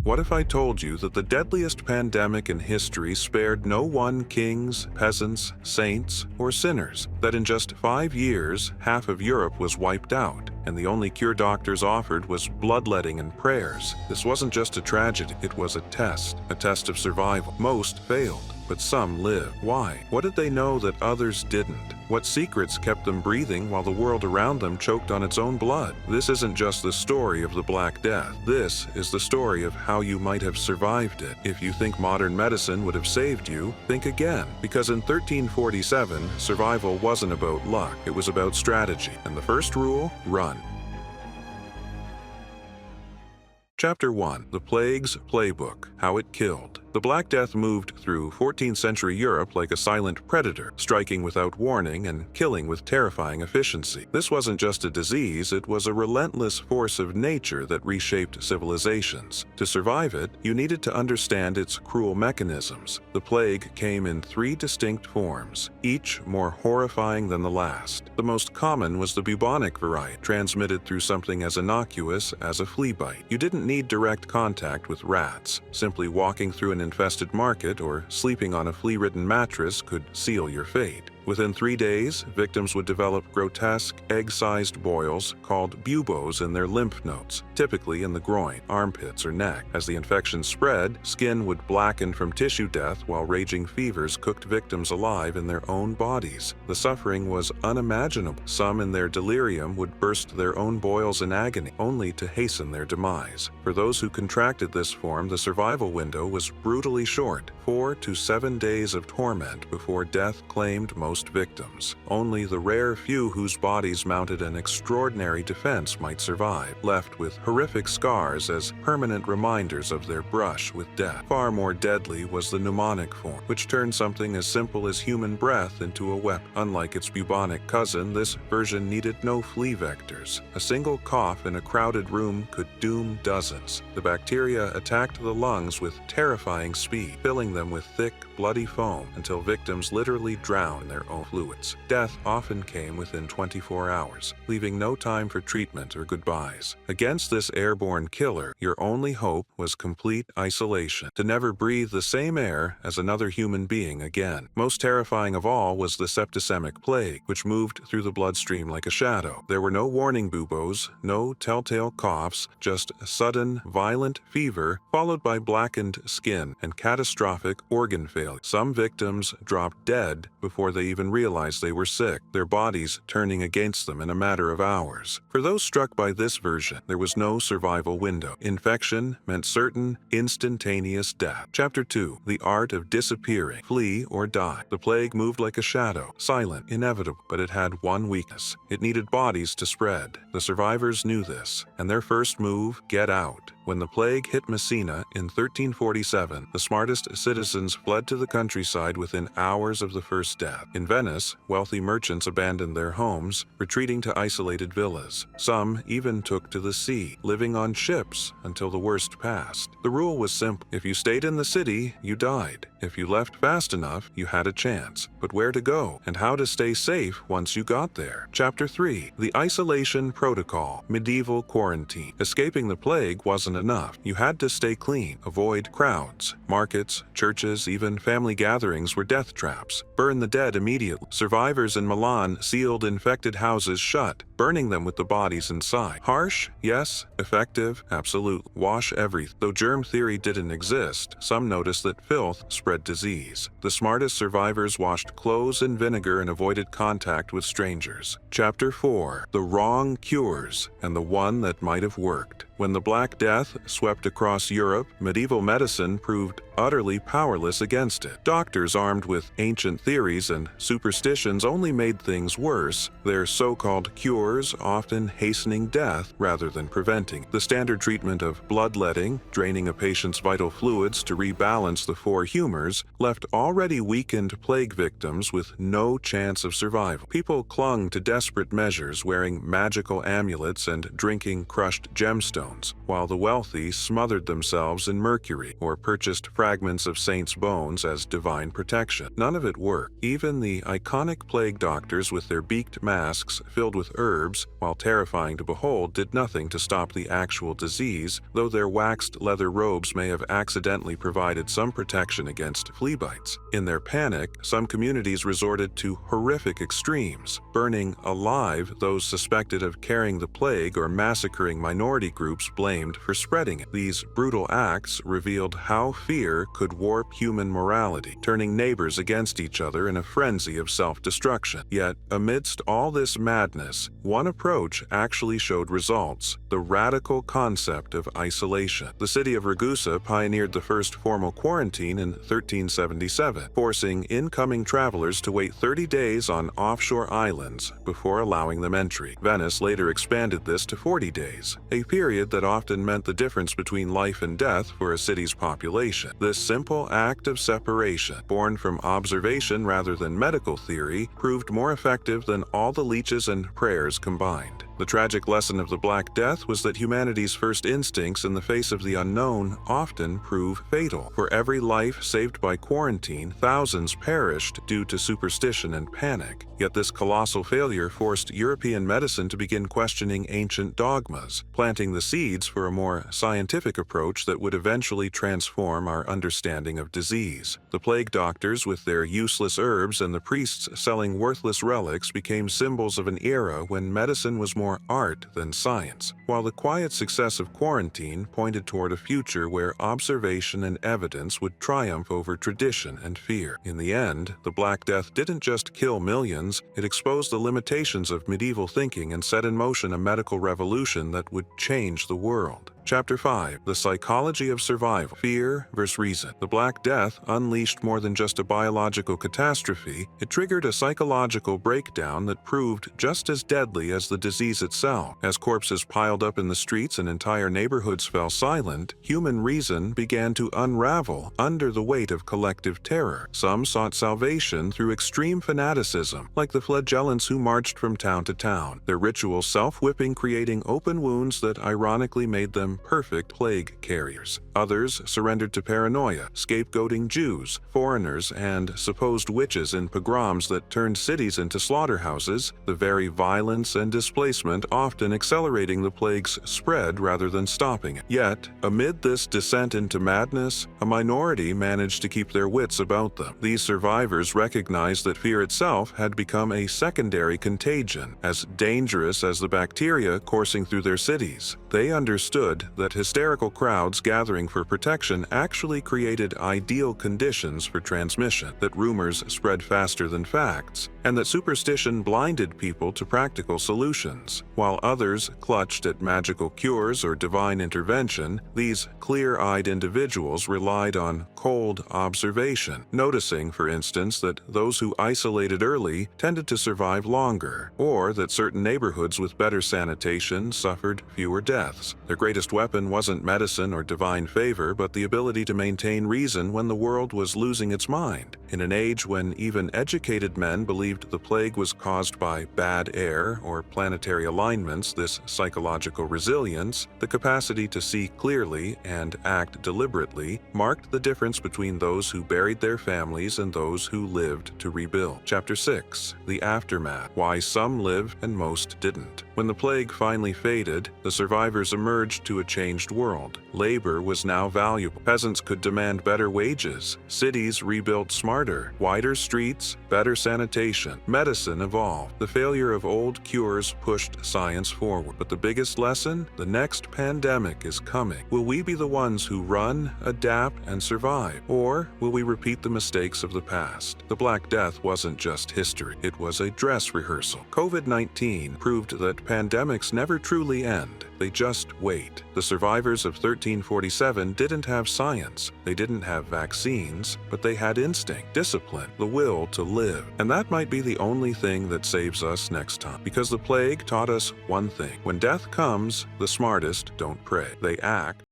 What if I told you that the deadliest pandemic in history spared no one kings, peasants, saints, or sinners? That in just 5 years, half of Europe was wiped out, and the only cure doctors offered was bloodletting and prayers. This wasn't just a tragedy, it was a test of survival. Most failed, but some lived. Why? What did they know that others didn't? What secrets kept them breathing while the world around them choked on its own blood? This isn't just the story of the Black Death. This is the story of how you might have survived it. If you think modern medicine would have saved you, think again. Because in 1347, survival wasn't about luck, it was about strategy. And the first rule? Run. Chapter 1. The Plague's Playbook. How it killed. The Black Death moved through 14th century Europe like a silent predator, striking without warning and killing with terrifying efficiency. This wasn't just a disease, it was a relentless force of nature that reshaped civilizations. To survive it, you needed to understand its cruel mechanisms. The plague came in 3 distinct forms, each more horrifying than the last. The most common was the bubonic variety, transmitted through something as innocuous as a flea bite. You didn't need direct contact with rats. Simply walking through an infested market or sleeping on a flea-ridden mattress could seal your fate. Within 3 days, victims would develop grotesque, egg-sized boils called buboes in their lymph nodes, typically in the groin, armpits, or neck. As the infection spread, skin would blacken from tissue death while raging fevers cooked victims alive in their own bodies. The suffering was unimaginable. Some in their delirium would burst their own boils in agony, only to hasten their demise. For those who contracted this form, the survival window was brutally short, 4 to 7 days of torment before death claimed most victims. Only the rare few whose bodies mounted an extraordinary defense might survive, left with horrific scars as permanent reminders of their brush with death. Far more deadly was the pneumonic form, which turned something as simple as human breath into a weapon. Unlike its bubonic cousin, this version needed no flea vectors. A single cough in a crowded room could doom dozens. The bacteria attacked the lungs with terrifying speed, filling them with thick, bloody foam until victims literally drowned in their own fluids. Death often came within 24 hours, leaving no time for treatment or goodbyes. Against this airborne killer, your only hope was complete isolation, to never breathe the same air as another human being again. Most terrifying of all was the septicemic plague, which moved through the bloodstream like a shadow. There were no warning buboes, no telltale coughs, just a sudden, violent fever, followed by blackened skin and catastrophic organ failure. Some victims dropped dead before they even realized they were sick, their bodies turning against them in a matter of hours. For those struck by this version, there was no survival window. Infection meant certain, instantaneous death. Chapter 2. The Art of Disappearing. Flee or die. The plague moved like a shadow, silent, inevitable, but it had one weakness. It needed bodies to spread. The survivors knew this, and their first move, get out. When the plague hit Messina in 1347, the smartest citizens fled to the countryside within hours of the first death. In Venice, wealthy merchants abandoned their homes, retreating to isolated villas. Some even took to the sea, living on ships until the worst passed. The rule was simple. If you stayed in the city, you died. If you left fast enough, you had a chance. But where to go, and how to stay safe once you got there? Chapter 3. The Isolation Protocol. Medieval Quarantine. Escaping the plague wasn't enough. You had to stay clean, avoid crowds. Markets, churches, even family gatherings were death traps. Burn the dead immediately. Survivors in Milan sealed infected houses shut, burning them with the bodies inside. Harsh? Yes. Effective? Absolutely. Wash everything. Though germ theory didn't exist, some noticed that filth spread disease. The smartest survivors washed clothes in vinegar and avoided contact with strangers. Chapter 4. The Wrong Cures and the One That Might Have Worked. When the Black Death swept across Europe, medieval medicine proved utterly powerless against it. Doctors armed with ancient theories and superstitions only made things worse, their so-called cures often hastening death rather than preventing. The standard treatment of bloodletting, draining a patient's vital fluids to rebalance the 4 humors, left already weakened plague victims with no chance of survival. People clung to desperate measures, wearing magical amulets and drinking crushed gemstones gemstones, while the wealthy smothered themselves in mercury or purchased fragments of saints' bones as divine protection. None of it worked. Even the iconic plague doctors with their beaked masks filled with herbs, while terrifying to behold, did nothing to stop the actual disease, though their waxed leather robes may have accidentally provided some protection against flea bites. In their panic, some communities resorted to horrific extremes, burning alive those suspected of carrying the plague or massacring minority groups blamed for spreading it. These brutal acts revealed how fear could warp human morality, turning neighbors against each other in a frenzy of self-destruction. Yet, amidst all this madness, one approach actually showed results: the radical concept of isolation. The city of Ragusa pioneered the first formal quarantine in 1377, forcing incoming travelers to wait 30 days on offshore islands before allowing them entry. Venice later expanded this to 40 days, a period that often meant the difference between life and death for a city's population. This simple act of separation, born from observation rather than medical theory, proved more effective than all the leeches and prayers combined. The tragic lesson of the Black Death was that humanity's first instincts in the face of the unknown often prove fatal. For every life saved by quarantine, thousands perished due to superstition and panic. Yet this colossal failure forced European medicine to begin questioning ancient dogmas, planting the seeds for a more scientific approach that would eventually transform our understanding of disease. The plague doctors, with their useless herbs, and the priests selling worthless relics became symbols of an era when medicine was more art than science, while the quiet success of quarantine pointed toward a future where observation and evidence would triumph over tradition and fear. In the end, the Black Death didn't just kill millions, it exposed the limitations of medieval thinking and set in motion a medical revolution that would change the world. Chapter 5. The Psychology of Survival. Fear versus Reason. The Black Death unleashed more than just a biological catastrophe. It triggered a psychological breakdown that proved just as deadly as the disease itself. As corpses piled up in the streets and entire neighborhoods fell silent, human reason began to unravel under the weight of collective terror. Some sought salvation through extreme fanaticism, like the flagellants who marched from town to town, their ritual self-whipping creating open wounds that ironically made them perfect plague carriers. Others surrendered to paranoia, scapegoating Jews, foreigners, and supposed witches in pogroms that turned cities into slaughterhouses, the very violence and displacement often accelerating the plague's spread rather than stopping it. Yet, amid this descent into madness, a minority managed to keep their wits about them. These survivors recognized that fear itself had become a secondary contagion, as dangerous as the bacteria coursing through their cities. They understood that hysterical crowds gathering for protection actually created ideal conditions for transmission, that rumors spread faster than facts, and that superstition blinded people to practical solutions. While others clutched at magical cures or divine intervention, these clear-eyed individuals relied on cold observation, noticing, for instance, that those who isolated early tended to survive longer, or that certain neighborhoods with better sanitation suffered fewer deaths. Their greatest weapon wasn't medicine or divine favor, but the ability to maintain reason when the world was losing its mind. In an age when even educated men believed the plague was caused by bad air or planetary alignments, this psychological resilience, the capacity to see clearly and act deliberately, marked the difference between those who buried their families and those who lived to rebuild. Chapter 6. The Aftermath. Why some lived and most didn't. When the plague finally faded, the survivors emerged to a changed world. Labor was now valuable. Peasants could demand better wages. Cities rebuilt smarter. Wider streets, better sanitation. Medicine evolved. The failure of old cures pushed science forward. But the biggest lesson? The next pandemic is coming. Will we be the ones who run, adapt, and survive? Or will we repeat the mistakes of the past? The Black Death wasn't just history. It was a dress rehearsal. COVID-19 proved that pandemics never truly end. They just wait. The survivors of 1347 didn't have science. They didn't have vaccines, but they had instinct, discipline, the will to live. And that might be the only thing that saves us next time. Because the plague taught us one thing. When death comes, the smartest don't pray. They act.